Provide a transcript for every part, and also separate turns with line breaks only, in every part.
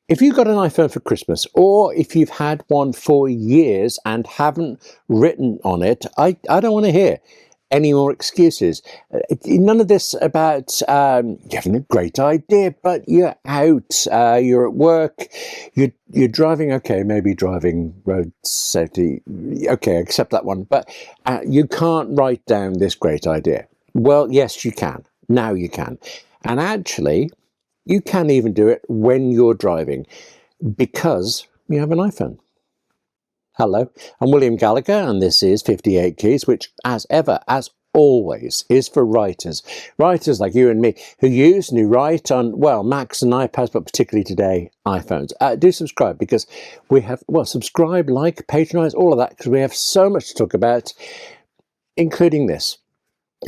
If you got an iPhone for Christmas, or if you've had one for years and haven't written on it, I don't want to hear any more excuses. None of this about you having a great idea, but you're out, you're at work, you're driving. Okay, maybe driving road safety. Okay, accept that one, but you can't write down this great idea. Well, yes, you can. Now you can, and actually, you can even do it when you're driving because you have an iPhone. Hello, I'm William Gallagher, and this is 58 Keys, which, as ever, as always, is for writers. Writers like you and me who use and who write on, well, Macs and iPads, but particularly today, iPhones. Do subscribe because we have, well, subscribe, like, patronize, all of that, because we have so much to talk about, including this.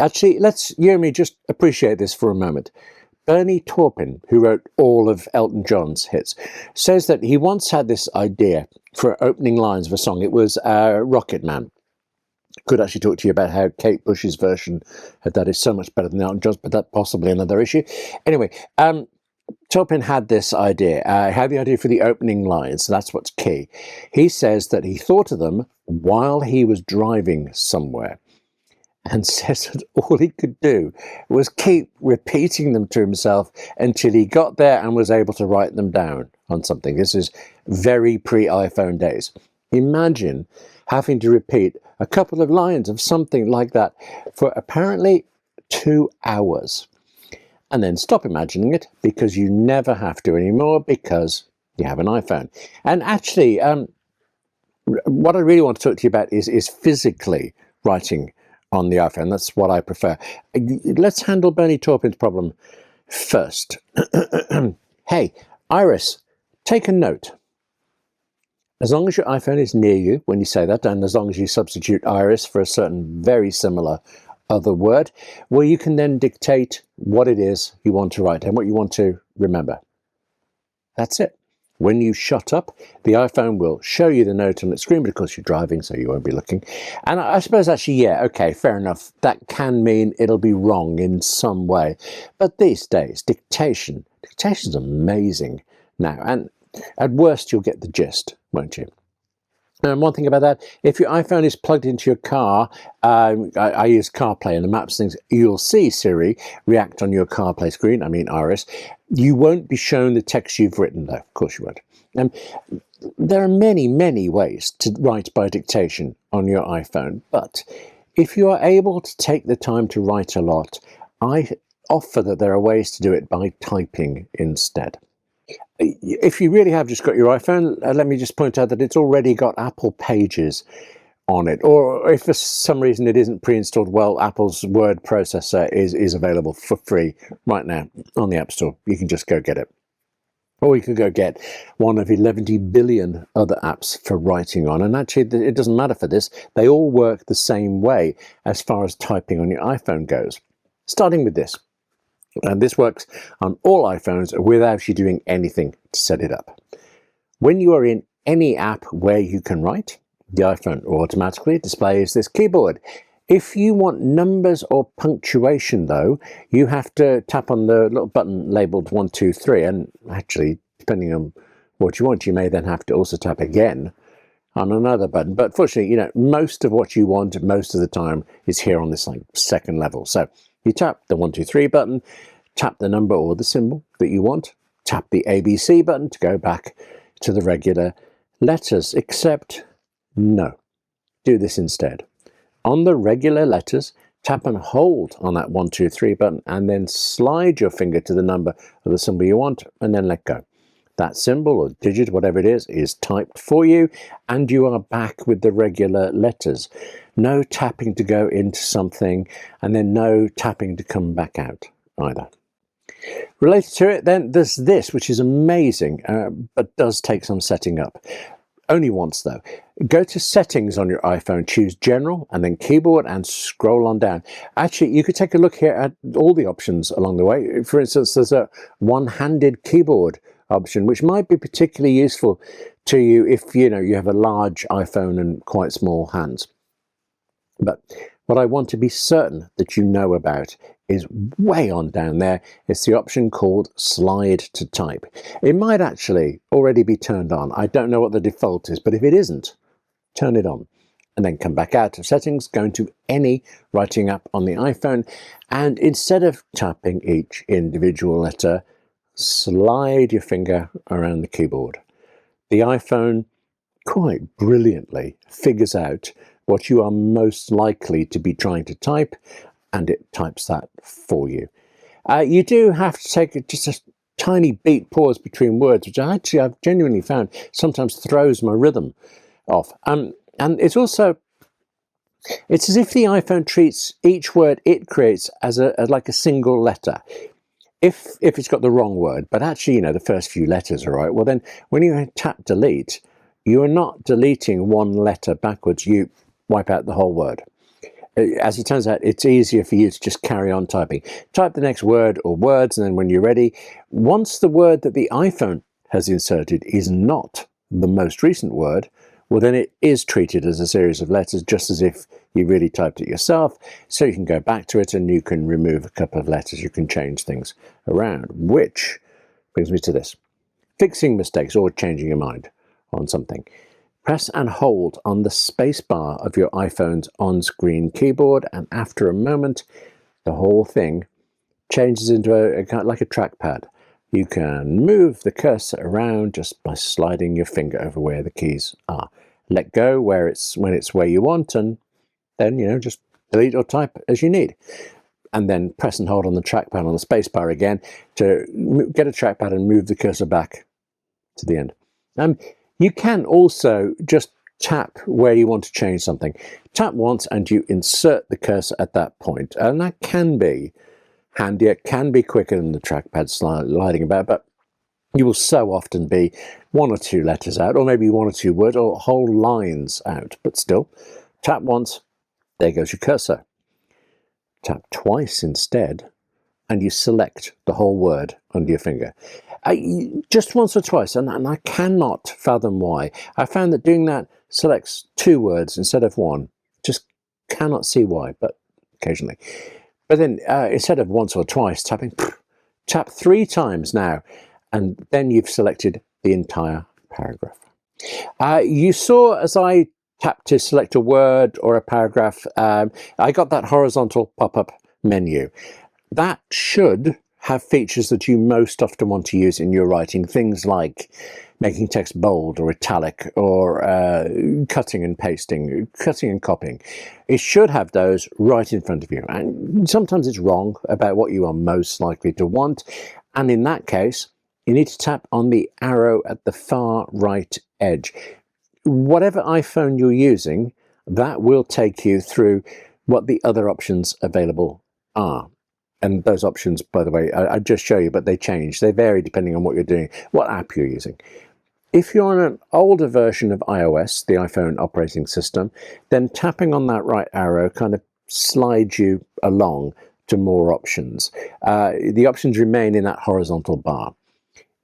Actually, you and me just appreciate this for a moment. Bernie Taupin, who wrote all of Elton John's hits, says that he once had this idea for opening lines of a song. It was Rocket Man. Could actually talk to you about how Kate Bush's version of that is so much better than Elton John's, but that's possibly another issue. Anyway, Taupin had this idea, had the idea for the opening lines. That's what's key. He says that he thought of them while he was driving somewhere, and says that all he could do was keep repeating them to himself until he got there and was able to write them down on something. This is very pre-iPhone days. Imagine having to repeat a couple of lines of something like that for apparently 2 hours. And then stop imagining it because you never have to anymore because you have an iPhone. And actually, what I really want to talk to you about is physically writing on the iPhone. That's what I prefer. Let's handle Bernie Taupin's problem first. Hey, Iris, take a note. As long as your iPhone is near you when you say that, and as long as you substitute Iris for a certain very similar other word, well, you can then dictate what it is you want to write and what you want to remember. That's it. When you shut up, the iPhone will show you the note on its screen, but of course you're driving, so you won't be looking. And I suppose actually, yeah, okay, fair enough. That can mean it'll be wrong in some way. But these days, dictation's amazing now. And at worst, you'll get the gist, won't you? And one thing about that, if your iPhone is plugged into your car, I use CarPlay and the maps things, you'll see Siri react on your CarPlay screen, I mean Iris. You won't be shown the text you've written, though. Of course you won't. There are many, many ways to write by dictation on your iPhone, but if you are able to take the time to write a lot, I offer that there are ways to do it by typing instead. If you really have just got your iPhone, let me just point out that it's already got Apple Pages on it. Or if for some reason it isn't pre-installed, well, Apple's word processor is available for free right now on the App Store. You can just go get it. Or you could go get one of 11 billion other apps for writing on. And actually, it doesn't matter for this. They all work the same way as far as typing on your iPhone goes. Starting with this. And this works on all iPhones without you doing anything to set it up. When you are in any app where you can write, the iPhone automatically displays this keyboard. If you want numbers or punctuation, though, you have to tap on the little button labeled 1, 2, 3. And actually, depending on what you want, you may then have to also tap again on another button. But fortunately, most of what you want most of the time is here on this second level. So you tap the 1, 2, 3 button, tap the number or the symbol that you want, tap the ABC button to go back to the regular letters, except no. Do this instead. On the regular letters, tap and hold on that 1, 2, 3 button and then slide your finger to the number or the symbol you want and then let go. That symbol or digit, whatever it is typed for you, and you are back with the regular letters. No tapping to go into something, and then no tapping to come back out either. Related to it, then, there's this, which is amazing, but does take some setting up. Only once, though. Go to Settings on your iPhone, choose General, and then Keyboard, and scroll on down. Actually, you could take a look here at all the options along the way. For instance, there's a one-handed keyboard option, which might be particularly useful to you if you have a large iPhone and quite small hands. But What I want to be certain that you know about is way on down there. It's the option called slide to type. It might actually already be turned on. I don't know what the default is, but if it isn't, turn it on. And then come back out of settings, go into any writing app on the iPhone, and instead of tapping each individual letter, slide your finger around the keyboard. The iPhone quite brilliantly figures out what you are most likely to be trying to type, and it types that for you. You do have to take just a tiny beat pause between words, which I've genuinely found sometimes throws my rhythm off. And it's as if the iPhone treats each word it creates as like a single letter. If it's got the wrong word, but actually, the first few letters are right, well then when you tap delete, you are not deleting one letter backwards, you wipe out the whole word. As it turns out, it's easier for you to just carry on typing. Type the next word or words, and then when you're ready, once the word that the iPhone has inserted is not the most recent word, well then it is treated as a series of letters, just as if you really typed it yourself. So you can go back to it and you can remove a couple of letters, you can change things around, which brings me to this. Fixing mistakes or changing your mind on something. Press and hold on the space bar of your iPhone's on-screen keyboard, and after a moment, the whole thing changes into like a trackpad. You can move the cursor around just by sliding your finger over where the keys are. Let go when it's where you want, and then just delete or type as you need. And then press and hold on the trackpad on the space bar again to get a trackpad and move the cursor back to the end. You can also just tap where you want to change something. Tap once and you insert the cursor at that point, and that can be handy. It can be quicker than the trackpad sliding about, but you will so often be one or two letters out, or maybe one or two words, or whole lines out. But still, tap once, there goes your cursor. Tap twice instead, and you select the whole word under your finger. Just once or twice, and I cannot fathom why. I found that doing that selects two words instead of one. Just cannot see why, but occasionally. But then instead of once or twice tapping, tap 3 times now, and then you've selected the entire paragraph. You saw as I tapped to select a word or a paragraph, I got that horizontal pop-up menu. That should have features that you most often want to use in your writing, things like making text bold or italic, or cutting and pasting, cutting and copying. It should have those right in front of you. And sometimes it's wrong about what you are most likely to want. And in that case, you need to tap on the arrow at the far right edge. Whatever iPhone you're using, that will take you through what the other options available are. And those options, by the way, I just show you, but they change. They vary depending on what you're doing, what app you're using. If you're on an older version of iOS, the iPhone operating system, then tapping on that right arrow kind of slides you along to more options. The options remain in that horizontal bar.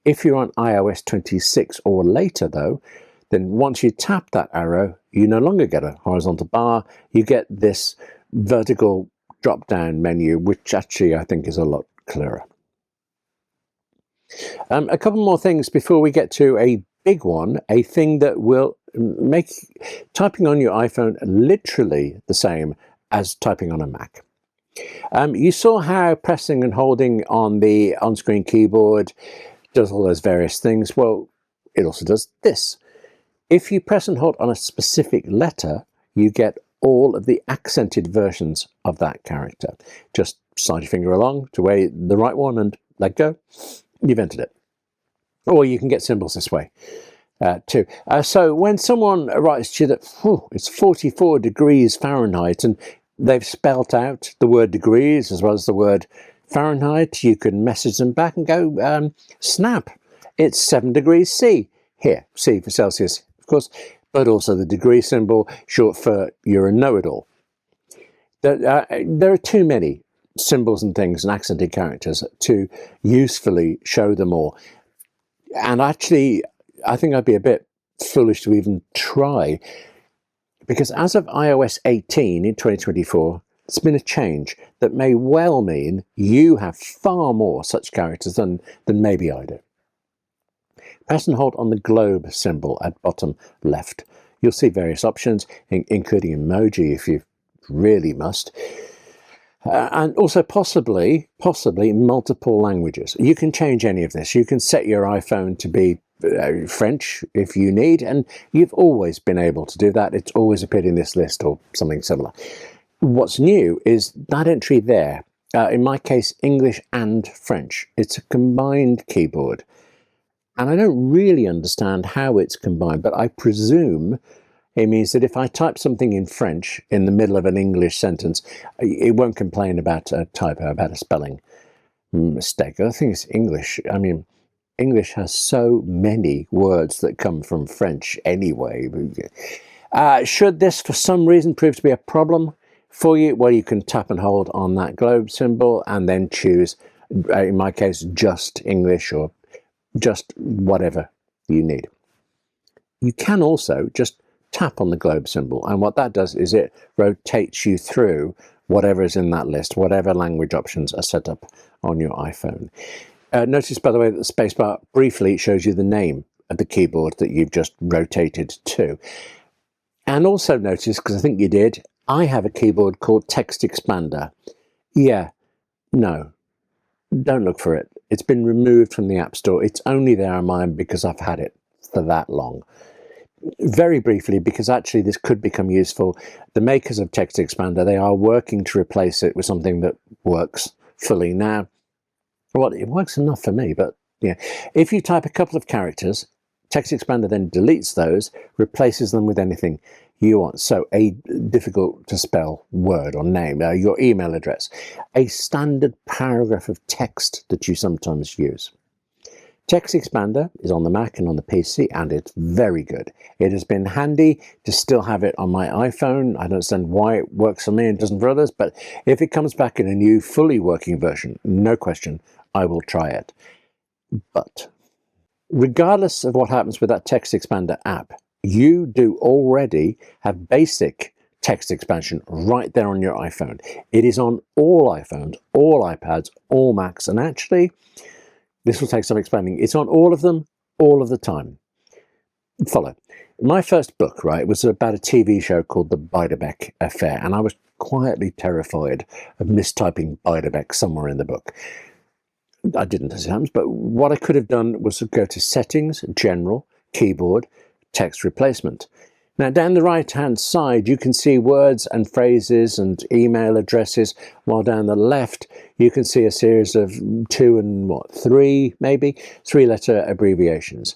If you're on iOS 26 or later, though, then once you tap that arrow, you no longer get a horizontal bar. You get this vertical drop-down menu, which actually I think is a lot clearer. A couple more things before we get to a big one, a thing that will make typing on your iPhone literally the same as typing on a Mac. You saw how pressing and holding on the on-screen keyboard does all those various things. Well, it also does this. If you press and hold on a specific letter, you get all of the accented versions of that character. Just slide your finger along to where the right one and let go. You've entered it. Or you can get symbols this way too. So when someone writes to you that it's 44 degrees Fahrenheit and they've spelt out the word degrees as well as the word Fahrenheit, you can message them back and go, snap, it's 7 degrees C. Here, C for Celsius, of course, but also the degree symbol, short for you're a know-it-all. There are too many symbols and things and accented characters to usefully show them all. And actually, I think I'd be a bit foolish to even try. Because as of iOS 18 in 2024, there's been a change that may well mean you have far more such characters than maybe I do. Press and hold on the globe symbol at bottom left. You'll see various options, including emoji if you really must, and also possibly multiple languages. You can change any of this. You can set your iPhone to be French if you need, and you've always been able to do that. It's always appeared in this list or something similar. What's new is that entry there. In my case, English and French. It's a combined keyboard. And I don't really understand how it's combined, but I presume it means that if I type something in French in the middle of an English sentence, it won't complain about a typo, about a spelling mistake. I think it's English. I mean, English has so many words that come from French anyway. Should this for some reason prove to be a problem for you, well, you can tap and hold on that globe symbol and then choose, in my case, just English or just whatever you need. You can also just tap on the globe symbol, and what that does is it rotates you through whatever is in that list, whatever language options are set up on your iPhone. Notice, by the way, that the spacebar briefly shows you the name of the keyboard that you've just rotated to. And also notice, because I think you did, I have a keyboard called Text Expander. Yeah, no, don't look for it. It's been removed from the App Store. It's only there on mine because I've had it for that long. Very briefly, because actually this could become useful, the makers of Text Expander, they are working to replace it with something that works fully now. Well, it works enough for me, but yeah. If you type a couple of characters, Text Expander then deletes those, replaces them with anything you want. So a difficult to spell word or name, your email address, a standard paragraph of text that you sometimes use. Text Expander is on the Mac and on the PC, and it's very good. It has been handy to still have it on my iPhone. I don't understand why it works for me and doesn't for others, but if it comes back in a new, fully working version, no question, I will try it. But regardless of what happens with that Text Expander app, you do already have basic text expansion right there on your iPhone. It is on all iPhones, all iPads, all Macs, and actually, this will take some explaining. It's on all of them, all of the time. Follow. My first book, right, was about a TV show called The Beiderbecke Affair, and I was quietly terrified of mistyping Beiderbecke somewhere in the book. I didn't, as it happens, but what I could have done was to go to Settings, General, Keyboard, Text Replacement. Now, down the right-hand side, you can see words and phrases and email addresses, while down the left, you can see a series of three-letter abbreviations.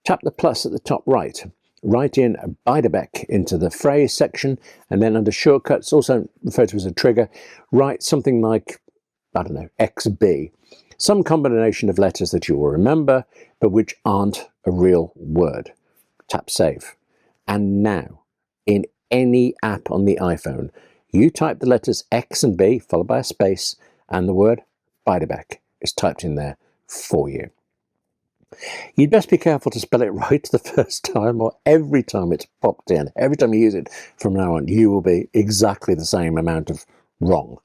Tap the plus at the top right. Write in Beiderbecke into the phrase section, and then under shortcuts, also referred to as a trigger, write something like, I don't know, XB. Some combination of letters that you will remember, but which aren't a real word. Tap Save. And now, in any app on the iPhone, you type the letters X and B, followed by a space, and the word Beiderbecke is typed in there for you. You'd best be careful to spell it right the first time, or every time it's popped in. Every time you use it from now on, you will be exactly the same amount of wrong.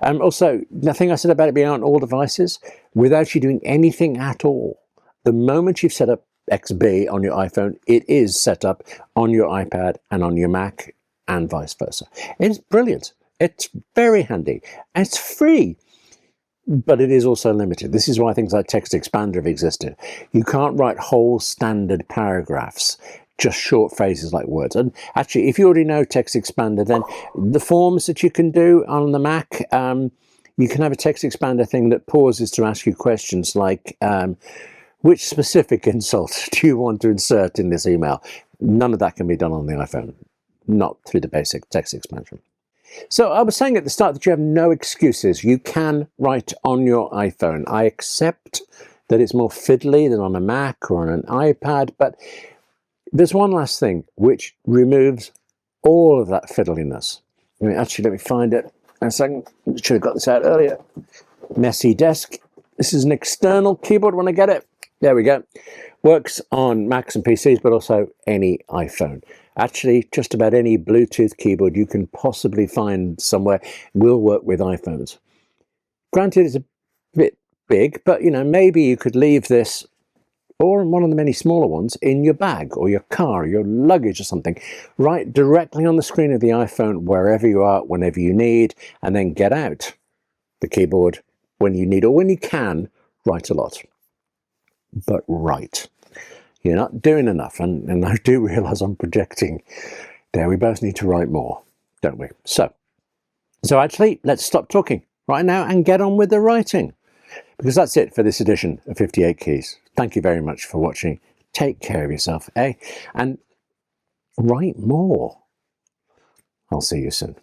Also, the thing I said about it being on all devices, without you doing anything at all, the moment you've set up XB on your iPhone, it is set up on your iPad and on your Mac and vice versa. It's brilliant. It's very handy. And it's free, but it is also limited. This is why things like Text Expander have existed. You can't write whole standard paragraphs, just short phrases like words. And actually, if you already know Text Expander, then the forms that you can do on the Mac, you can have a Text Expander thing that pauses to ask you questions like, which specific insult do you want to insert in this email? None of that can be done on the iPhone, not through the basic text expansion. So I was saying at the start that you have no excuses. You can write on your iPhone. I accept that it's more fiddly than on a Mac or on an iPad, but there's one last thing which removes all of that fiddliness. Actually, let me find it in a second. Should have got this out earlier. Messy desk. This is an external keyboard when I get it. There we go. Works on Macs and PCs, but also any iPhone. Actually, just about any Bluetooth keyboard you can possibly find somewhere will work with iPhones. Granted, it's a bit big, but maybe you could leave this, or one of the many smaller ones, in your bag or your car, your luggage or something. Write directly on the screen of the iPhone wherever you are, whenever you need, and then get out the keyboard when you need, or when you can, write a lot. But write. You're not doing enough, and I do realise I'm projecting there. We both need to write more, don't we? So actually, let's stop talking right now and get on with the writing. Because that's it for this edition of 58 Keys. Thank you very much for watching. Take care of yourself, and write more. I'll see you soon.